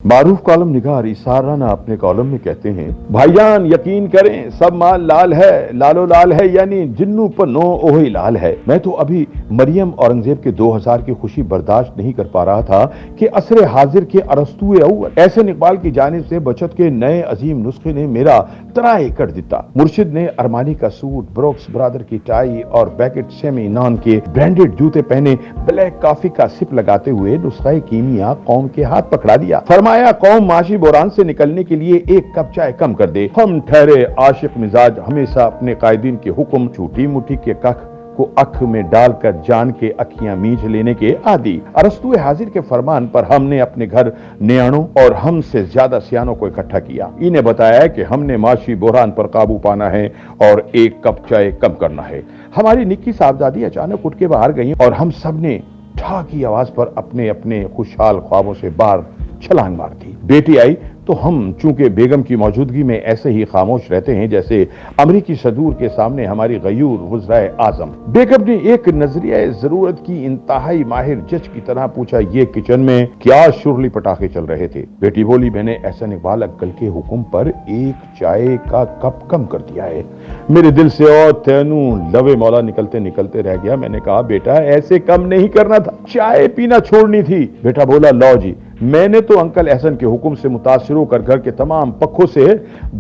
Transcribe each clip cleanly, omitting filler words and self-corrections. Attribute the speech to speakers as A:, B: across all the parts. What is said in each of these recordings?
A: معروف کالم نگار اسار رانا اپنے کالم میں کہتے ہیں، بھائیان یقین کریں سب مال لال ہے، لالو لال ہے، یعنی جنو پنو اوہی لال ہے۔ میں تو ابھی مریم اورنگزیب کے 2000 کی خوشی برداشت نہیں کر پا رہا تھا کہ عصر حاضر کے ارسطو اول احسن اقبال کی جانب سے بچت کے نئے عظیم نسخے نے میرا ترائے کر دیتا۔ مرشد نے ارمانی کا سوٹ، بروکس برادر کی ٹائی اور بیکٹ سیمی نان کے برانڈڈ جوتے پہنے بلیک کافی کا سپ لگاتے ہوئے نسخہ کیمیا قوم کے ہاتھ پکڑا دیا۔ فرمایا قوم معاشی بحران سے نکلنے کے لیے ایک کپ چائے کم کر دے۔ ہم ٹھہرے عاشق مزاج ہمیشہ اپنے قائدین کے حکم چھوٹی مٹھی کے کخ کو اکھ میں ڈال کر جان کے اکھیاں میچ لینے کے عادی۔ ارسطو حاضر کے فرمان پر ہم نے اپنے گھر نیانوں اور ہم سے زیادہ سیانوں کو اکٹھا کیا۔ انہیں بتایا کہ ہم نے معاشی بحران پر قابو پانا ہے اور ایک کپ چائے کم کرنا ہے۔ ہماری نکی صاحبزادی اچانک اٹھ کے باہر گئیں اور ہم سب نے ٹھا کی آواز پر اپنے اپنے خوشحال خوابوں سے باہر چھلانگ مار دی۔ بیٹی آئی تو ہم چونکہ بیگم کی موجودگی میں ایسے ہی خاموش رہتے ہیں جیسے امریکی صدور کے سامنے ہماری غیور وزرائے اعظم۔ بیگم نے ایک نظریہ ضرورت کی انتہائی ماہر جج کی طرح پوچھا، یہ کچن میں کیا شرلی پٹاخے چل رہے تھے؟ بیٹی بولی، میں نے احسن اقبال انکل کے حکم پر ایک چائے کا کپ کم کر دیا ہے۔ میرے دل سے اور تینوں لوے مولا نکلتے نکلتے رہ گیا۔ میں نے کہا، بیٹا ایسے کم نہیں کرنا تھا، چائے پینا چھوڑنی تھی۔ بیٹا بولا، لو جی، میں نے تو انکل احسن کے حکم سے متاثر ہو کر گھر کے تمام پکھوں سے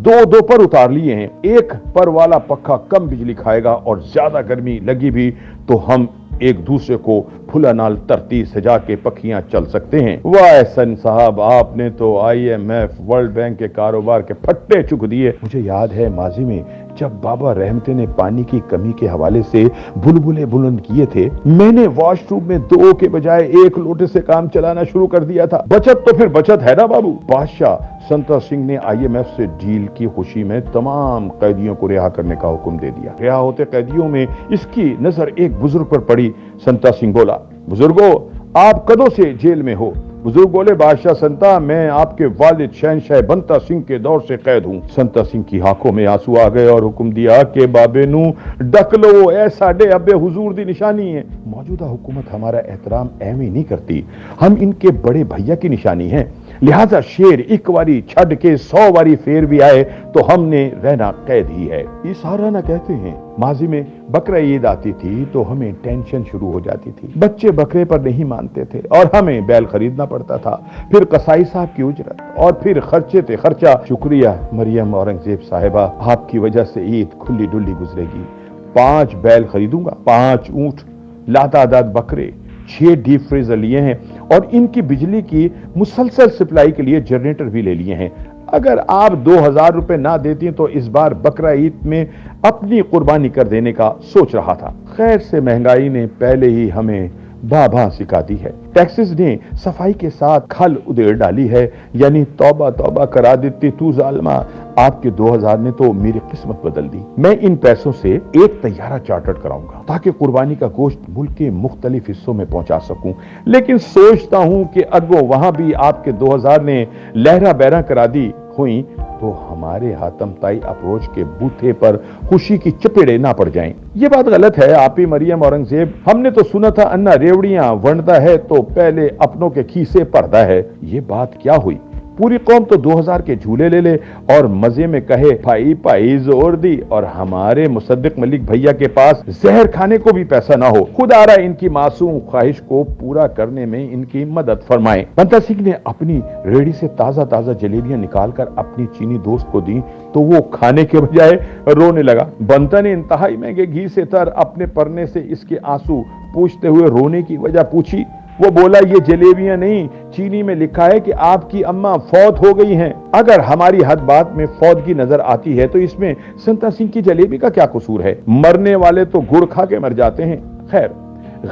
A: دو پر اتار لیے ہیں۔ ایک پر والا پکھا کم بجلی کھائے گا اور زیادہ گرمی لگی بھی تو ہم ایک دوسرے کو پھلا نال ترتیب سجا کے پکھیاں چل سکتے ہیں۔ واہ احسن صاحب، آپ نے تو IMF ورلڈ بینک کے کاروبار کے پھٹے چک دیے۔ مجھے یاد ہے ماضی میں جب بابا رحمتے نے پانی کی کمی کے حوالے سے بلبلے بلند کیے تھے، میں نے واش روم میں 2 کے بجائے 1 لوٹے سے کام چلانا شروع کر دیا تھا۔ بچت تو پھر بچت ہے نا بابو۔ بادشاہ سنتا سنگھ نے IMF سے ڈیل کی خوشی میں تمام قیدیوں کو رہا کرنے کا حکم دے دیا۔ رہا ہوتے قیدیوں میں اس کی نظر ایک بزرگ پر پڑی۔ سنتا سنگھ بولا، بزرگو آپ کدوں سے جیل میں ہو؟ بزرگ بولے، بادشاہ سنتا، میں آپ کے والد شہنشاہ بنتا سنگھ کے دور سے قید ہوں۔ سنتا سنگھ کی آنکھوں میں آنسو آ گئے اور حکم دیا کہ بابے نو ڈک لو، اے ساڈے ابے حضور دی نشانی ہے۔ موجودہ حکومت ہمارا احترام اہمی نہیں کرتی، ہم ان کے بڑے بھیا کی نشانی ہیں، لہذا شیر ایک واری چھڈ کے 100 واری پھر بھی آئے تو ہم نے رہنا قید ہی ہے۔ اسار رانا کہتے ہیں، ماضی میں بقرہ عید آتی تھی تو ہمیں ٹینشن شروع ہو جاتی تھی۔ بچے بکرے پر نہیں مانتے تھے اور ہمیں بیل خریدنا پڑتا تھا، پھر قصائی صاحب کی اجرت اور پھر خرچے تے خرچہ۔ شکریہ مریم اورنگزیب صاحبہ، آپ کی وجہ سے عید کھلی ڈلی گزرے گی۔ 5 بیل خریدوں گا، 5 اونٹ، لاتعداد بکرے، 6 ڈیپ فریزر لیے ہیں اور ان کی بجلی کی مسلسل سپلائی کے لیے جنریٹر بھی لے لیے ہیں۔ اگر آپ 2000 روپے نہ دیتی تو اس بار بقرہ عید میں اپنی قربانی کر دینے کا سوچ رہا تھا۔ خیر سے مہنگائی نے پہلے ہی ہمیں بھاں سکھا دی ہے، ٹیکسز نے صفائی کے ساتھ کھل ادھیڑ ڈالی ہے، یعنی توبہ توبہ کرا دیتی تو ظالمہ، آپ کے 2000 نے تو میری قسمت بدل دی۔ میں ان پیسوں سے ایک طیارہ چارٹر کراؤں گا تاکہ قربانی کا گوشت ملک کے مختلف حصوں میں پہنچا سکوں، لیکن سوچتا ہوں کہ اگو وہاں بھی آپ کے 2000 نے لہرا بہرا کرا دی ہوئی تو ہمارے حاتم تائی اپروچ کے بوتھے پر خوشی کی چپیڑے نہ پڑ جائیں۔ یہ بات غلط ہے آپ ہی مریم اورنگزیب، ہم نے تو سنا تھا انا ریوڑیاں ونڈتا ہے تو پہلے اپنوں کے کھیسے پڑتا ہے۔ یہ بات کیا ہوئی؟ پوری قوم تو 2000 کے جھولے لے لے اور مزے میں کہے بھائی بھائی زور دی، اور ہمارے مصدق ملک بھیا کے پاس زہر کھانے کو بھی پیسہ نہ ہو۔ خدا را ان کی معصوم خواہش کو پورا کرنے میں ان کی مدد فرمائے۔ بنتا سنگھ نے اپنی ریڑھی سے تازہ تازہ جلیبیاں نکال کر اپنی چینی دوست کو دی تو وہ کھانے کے بجائے رونے لگا۔ بنتا نے انتہائی مہنگے گھی سے تر اپنے پرنے سے اس کے آنسو پوچھتے ہوئے رونے کی وجہ پوچھی۔ وہ بولا، یہ جلیبیاں نہیں، چینی میں لکھا ہے کہ آپ کی اماں فوت ہو گئی ہیں۔ اگر ہماری حد بات میں فوت کی نظر آتی ہے تو اس میں سنتا سنگھ کی جلیبی کا کیا قصور ہے؟ مرنے والے تو گڑ کھا کے مر جاتے ہیں، خیر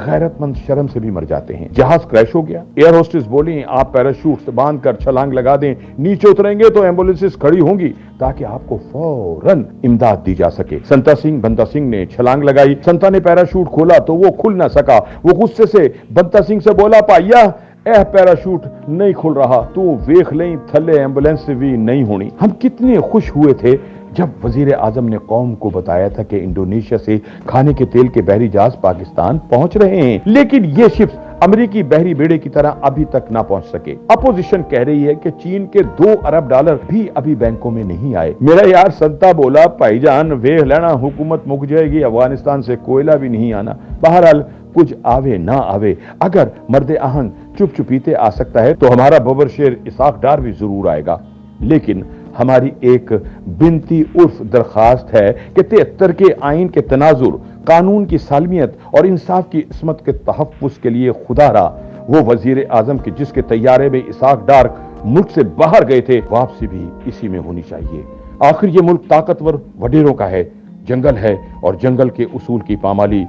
A: غیرت مند شرم سے بھی مر جاتے ہیں۔ جہاز کریش ہو گیا، ایئر ہوسٹس بولی، آپ پیراشوٹ سے باندھ کر چھلانگ لگا دیں، نیچے اتریں گے تو ایمبولینسز کھڑی ہوں گی تاکہ آپ کو فوراً امداد دی جا سکے۔ سنتا سنگھ بنتا سنگھ نے چھلانگ لگائی، سنتا نے پیراشوٹ کھولا تو وہ کھل نہ سکا۔ وہ غصے سے بنتا سنگھ سے بولا، پائیا اے پیراشوٹ نہیں کھل رہا، تو ویکھ لیں تھلے ایمبولینس بھی نہیں ہونی۔ ہم کتنے خوش ہوئے تھے جب وزیر اعظم نے قوم کو بتایا تھا کہ انڈونیشیا سے کھانے کے تیل کے بحری جہاز پاکستان پہنچ رہے ہیں، لیکن یہ شپس امریکی بحری بیڑے کی طرح ابھی تک نہ پہنچ سکے۔ اپوزیشن کہہ رہی ہے کہ چین کے 2 ارب ڈالر بھی ابھی بینکوں میں نہیں آئے۔ میرا یار سنتا بولا، بھائی جان ویکھ لینا حکومت مک جائے گی، افغانستان سے کوئلہ بھی نہیں آنا۔ بہرحال کچھ آوے نہ آوے، اگر مرد آہنگ چپ چپیتے آ سکتا ہے تو ہمارا ببر شیر اسحاق ڈار بھی ضرور آئے گا۔ لیکن ہماری ایک بنتی عرف درخواست ہے کہ 73 کے آئین کے تناظر، قانون کی سالمیت اور انصاف کی عصمت کے تحفظ کے لیے خدا را وہ وزیر اعظم کی جس کے طیارے میں اسحاق ڈار ملک سے باہر گئے تھے، واپسی بھی اسی میں ہونی چاہیے۔ آخر یہ ملک طاقتور وڈیروں کا ہے، جنگل ہے، اور جنگل کے اصول کی پامالی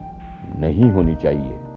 A: نہیں ہونی چاہیے۔